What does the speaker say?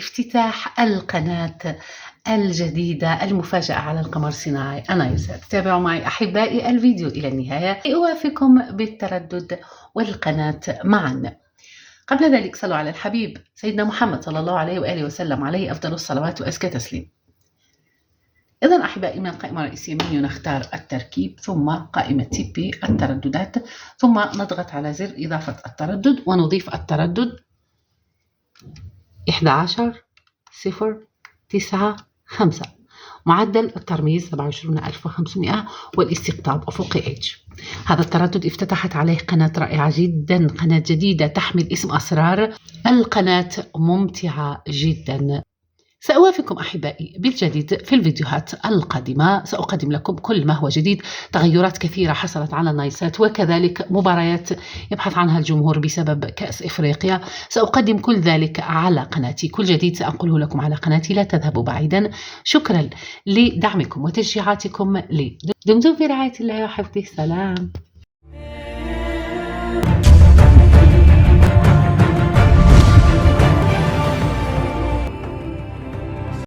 افتتاح القناة الجديدة المفاجأة على القمر الصناعي أنايلسات. تابعوا معي أحبائي الفيديو إلى النهاية لأوافقكم بالتردد والقناة معا. قبل ذلك صلوا على الحبيب سيدنا محمد صلى الله عليه وآله وسلم، عليه أفضل الصلوات وأزكى تسليم. إذن أحبائي، من القائمة الرئيسية منيو نختار التركيب، ثم قائمة تيبي الترددات، ثم نضغط على زر إضافة التردد ونضيف التردد 11095. معدل الترميز 27500 والاستقطاب أفقي H. هذا التردد افتتحت عليه قناة رائعة جدا، قناة جديدة تحمل اسم أسرار. القناة ممتعة جدا. سأوافقكم أحبائي بالجديد في الفيديوهات القادمة. سأقدم لكم كل ما هو جديد، تغيرات كثيرة حصلت على نايلسات، وكذلك مباريات يبحث عنها الجمهور بسبب كأس إفريقيا. سأقدم كل ذلك على قناتي، كل جديد سأنقله لكم على قناتي. لا تذهبوا بعيدا. شكرا لدعمكم وتشجيعاتكم لي. دمتم في رعاية الله وحفظه. سلام.